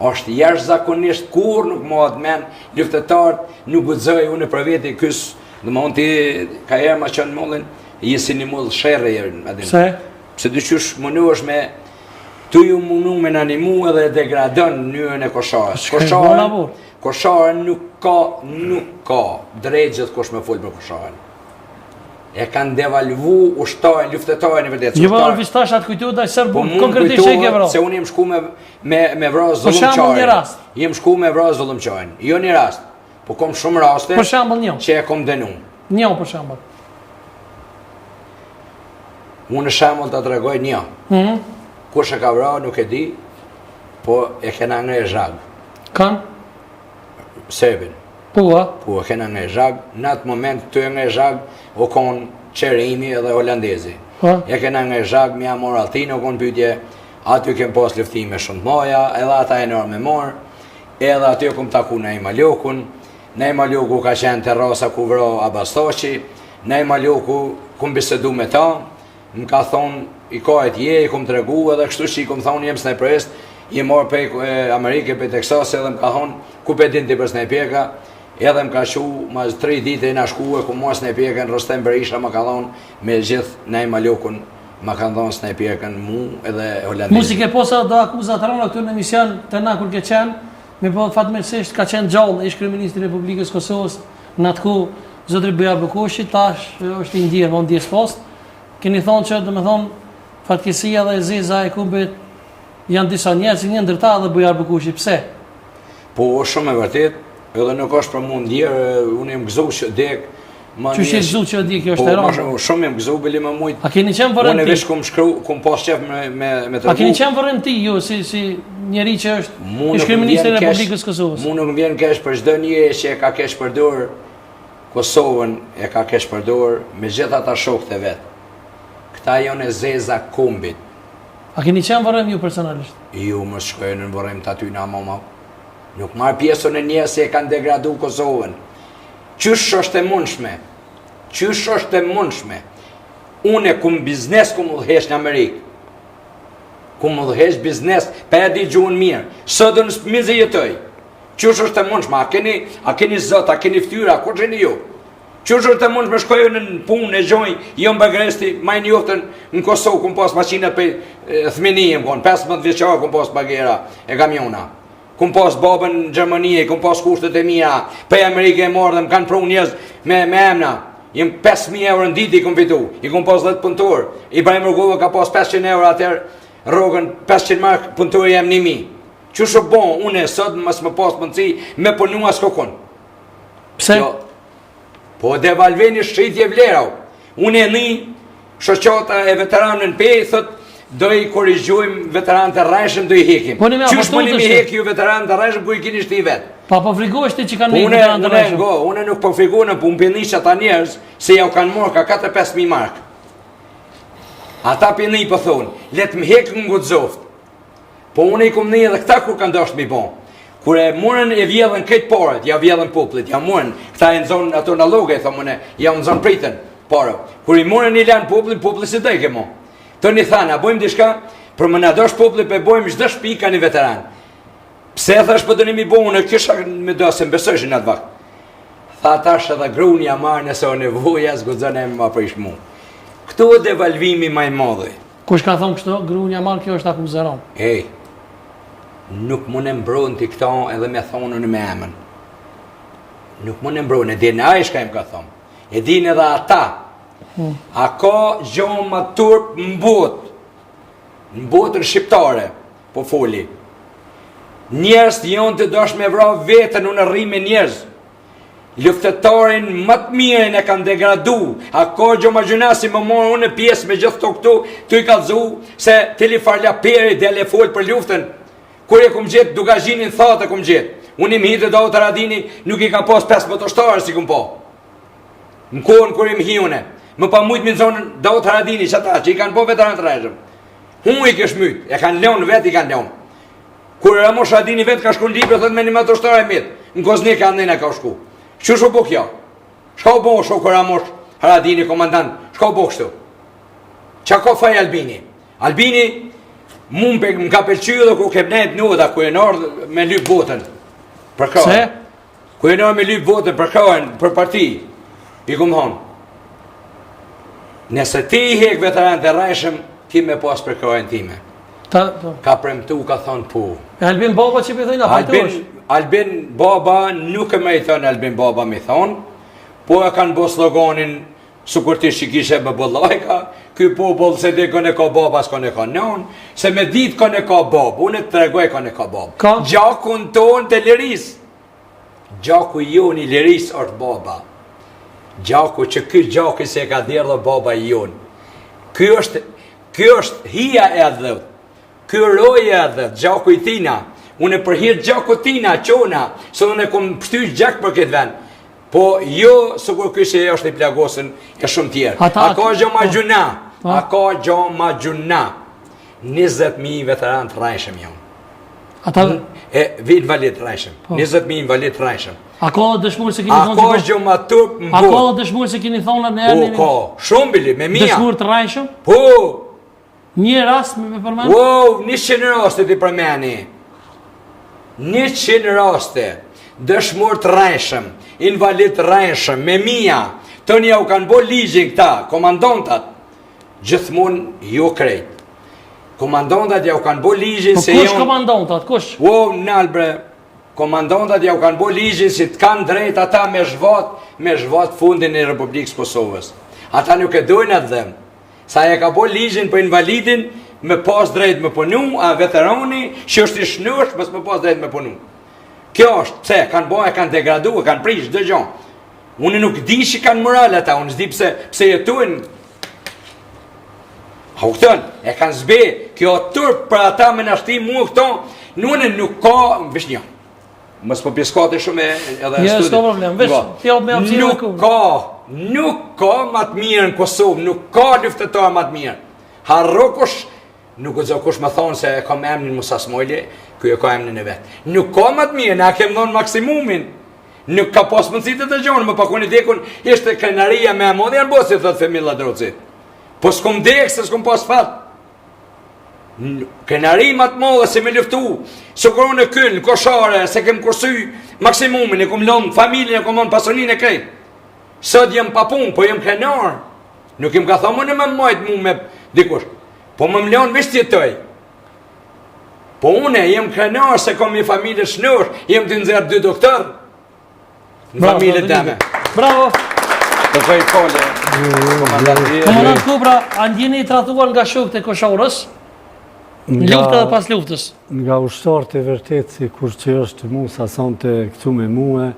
është jashtëzakonisht kur nuk mohet men luftetarët nuk guxoj unë për veti kys, domthon ti ka herë më qenë mollën, jesi një moll sherrë herë. Pse? Pse dyqysh munohesh me tu ju mundu me në animu edhe degradon mënyrën e Kosharës. Kosharën nuk ka drejt gjithkush me folë për Kosharën. E kanë devalvu ushtarën, luftetarin e vërdet. Jo vërë vistash atë kujtu da sërbun, konkretisht e ke vërë. Se unë jem shku me vrasë zullumqarin. Jem shku me vrasë zullumqarin. Jo një rast, po kom shumë raste që e kom denu. Një për shembull. Unë shembull të tregoj një. Kush e ka vrarë nuk e di, po e kena ngre zhag. Kan? Serbin. Po e kena ngre zhag. Në atë moment të e ngre zhag, o konë qerimi edhe holandezi. E kena ngre zhag, mja mor altin, o konë pytje, aty kem pas luftime shumë moja, edhe ata enorme mor, edhe aty kem taku Nejma Ljokun. Nejma Ljoku ka qenë terrasa ku vro Abastoqi, Nejma Ljoku kum bisedu me ta, më ka thonë, i ka e tje, i kom të regu edhe kështu që i kom thonë jem snajperist, i morë pej Amerike, pej Texas, edhe më ka thonë, ku pe din ti për snajpjeka, edhe më ka shu, ma 3 dite i na shku e ku morë snajpjeka në Rostem Berisha, më ka thonë, me gjithë Nejma Ljokun, më ka thonë snajpjeka në mu edhe holandezi. Musike posa do akuzat rana këtu në emision të na kur ke qenë, me po fatmirësisht ka qenë gjallë ish kryeministri i Republikës Kosovës, në atë ku zotri Bujar Bukushi, tash është i ndjerë, më ndjes post. Keni thonë që, dhe me thonë, fatkesia dhe zeza e kumbit janë disa njerëz, një ndërta dhe Bujar Bukushi. Pse? Po, shumë e vërtet, edhe nuk është për mund ndjerë, unë jem gëzu që dek. Që shi gëzu që di kjo është e rëndë? Po, shumë jem gëzu, bëli më mujtë. A keni qenë vërën ti? Unë e vish kum pas qef me të rëgu. A keni qenë vërën ti, ju, si njeri që është ish kryeministri i Republikës Kosovës? Mu nuk vjen kesh për çdo njeri që e ka kesh përdor Kosovën, e ka kesh përdor me gjithë ata shokët e vet. Këta janë e zeza kombit. A keni qenë vërëm ju personalisht? Ju më shkojnë në vërëm të aty në mama. Nuk marë pjesën e njerëz që e kanë degradu Kosovën. Qysh është e mundshme? Qysh është e mundshme? Unë kum biznes kum udhëhesh në Amerikë. Kum udhëhesh biznes, pa e di gjuhën mirë. Sot në smizë jetoj. Qysh është e mundshme? A keni zot, a keni fytyra, ku jeni ju? Qysh është e mundshme shkojnë në punë e gjoj, jo mbagresti, majnë joftën në Kosovë kum pas makinat pe thminijem kon, 15 vjeçar kum pas bagera e kamiona. Kum pas babën në Gjermani, kum pas kushtet e mia, pe Amerikë e marrë dhe më kanë prunë njerëz me emna. Jem 5.000 euro në ditë i kum fitu, i kum pas 10 punëtor. Ibrahim Rugova ka pas 500 euro atër, rogën 500 mark punëtor jem 1.000. Qysh është bon, unë sot mos më pas mundësi me punu as kokon. Pse? Jo. Po devalveni shqitje vlerau. Unë e një shoqata e veteranën pe, thot, do i korrigjojmë veteranët e rrajshëm, do i hekim. Qysh mëni mi hek ju veteranët e rrajshëm, ku i kini shti vetë? Pa po frikohesh ti që kanë me veteranët e rrajshëm? Une nuk po frikohen, po më pëndisht ata njerëz, se ja u kanë morë ka 4-5.000 mark. Ata pëndi po thonë, letë më hek në Gudzoftë. Po une i kum një edhe këta kur kanë dashtë mi bon. Kur e morën e vjedhen këtë parët, ja vjedhen poplit, ja morën, këta e në zonë ato në loge, thomune, ja në zonë pritën, parët. Kur i morën i lanë poplit si dhe ke mo. Të një thana, bojmë dishka, për më në dosh poplit për bojmë çdo shtëpi ka një veteran. Pse thash për dënimi bojmë, në kisha me do se më besojsh në atë vakt. Tha tash edhe grunja marë nëse o nevoja, s'gudzon e më prish mu. Këtu e devalvimi maj madhe. Kush ka thonë kështu, grunja marë, kjo është akuzeron. Ej, nuk mund e mbron t'i këta edhe me thonën me emën. Nuk mund e mbron, e din a ishka im ka thonë. E din edhe ata. A ka gjohë më turp në botën shqiptare, po foli. Njerëz jonë të dosh me vra vetën, unë rri me njerëz. Luftetarin më të mirën e kanë degradu. A ka gjohë më gjunasi më morë unë pjesë me gjithë të këtu, të i kalzu, se tili farla peri dhe le folë për luftën. Kur e kum gjithë, Dugazhinin thate kum gjithë. Unë im hitë do të radini, nuk i ka pas 5 motoshtarë si kum po. Në kohën kur im hiune. Më pa mujtë më në zonën Daut Haradini që ata, që i kanë po veteranët të rejshëm. Unë i kësh mytë, e kanë leonë vetë, i kanë leonë. Kur Ramosh Haradini vetë ka shku në Libë, thëtë me një motoshtar e mitë, në Koznik ka ndina ka shku. Që shu po kjo? Shka u bo shku Ramosh Haradini, komandant, shka u bo kështu? Qa ko faj Albini? Albini Më ka pëlqyer dhe ku kem nejt nuda ku e nordh me lyp votën. Për kohën. Se? Ku e nordh me lyp votën për kohën, për parti. I kum thonë. Nëse ti i hek veteran të rajshëm, ti me pas për kohën time. Ka premtu, ka thonë pu. E Albin Baba që për thëjnë, a fajtosh? Albin Baba nuk e me i thonë Albin Baba me thonë, po e kanë bo sloganin sukur ti shikishe me bëllajka, ky popull se di kone ka baba s'kone ka non, se me dit kone ka bab, unë të tregoj kone ka bab. Gjakun ton të liris. Gjaku jon i liris është baba. Gjaku që ky gjaki se ka dherë dhe baba jon. Ky është hija e dhët. Ky roje e dhët, gjaku i tina. Unë e përhirë gjaku tina, qona, se unë e kom pështysh gjak për këtë vend. Po jo, së kur kështë e është i plagosën e shumë tjerë. A ka gjo ma gjuna. A ka gjo ma gjuna. 20.000 veteran të rajshëm janë. Ata? Vit valit rajshëm. 20.000 valit rajshëm. A ka dëshmurë se kini thonë? A ka gjo ma tërp më a ka dëshmurë se kini thonë në erë? Po, ka. Shumë bili, me mija. Dëshmurë të rajshëm? Po. Një rast me përmeni? Wow, 100 raste të përmeni. 100 raste. Dëshmur të rajshëm, invalid të rajshëm, me mija, të një u kanë bo ligjin këta, komandantat, gjithmon jo krejt. Komandantat ja u kanë bo ligjin se kush komandantat, kush? O, nalbre, komandantat ja u kanë bo ligjin si të kanë drejt ata me zhvat fundin e Republikës Kosovës. Ata nuk e dojnë atë dhem. Sa e ka bo ligjin për invalidin, me pas drejt me punu, a veterani, që është i shnush, mës me pas drejt me punu. Kjo është, pse, kanë bo, e kanë degradu, e kanë prish, dhe gjon. Unë nuk di që kanë moral ata, unë s'di pse jetuin. Ha u këtën, e kanë zbe, kjo tërp për ata me nashti mua këto, nuk ka, vish një, mësë po pjeskate shumë edhe në studi. S'ka problem, vish, fjallë me apsirë e kumë. Nuk ka matë mirë në Kosovë, nuk ka luftetar matë mirë. Harrokush, nuk o zokush më thonë se e kam emnin Musa Smojli, kjo e ka emnin e vetë. Nuk ka më të mirë, na kem dhonë maksimumin. Nuk ka pas mundësi të dëgjonë, më pakun i dekun, ishte krenaria me amodhe janë bosi, thëtë Femilla Droci. Po s'kom dekë, se s'kom pas fatë. Krenari më të modhe se me luftu, së kërën e kynë, koshare, se kem kursy maksimumin, e kom lonë familjen, e kom lonë pasonin e krejtë. Sot jem papun, po jem krenar. Nuk jem ka thomë në me majtë mu me dikush. Po më mlonë vishtë jetoj. Po une jem krenar se kom një familje shnur, jem të nëzirë 2 doktor në familje teme. Bravo! Të fej kole, Komandant Kubra, a ndjeni i tratuar nga shok të Koshaurës? Në luftë dhe pas luftës? Nga ushtarët e vërtet, si kur që është Musa sante këtu me muë,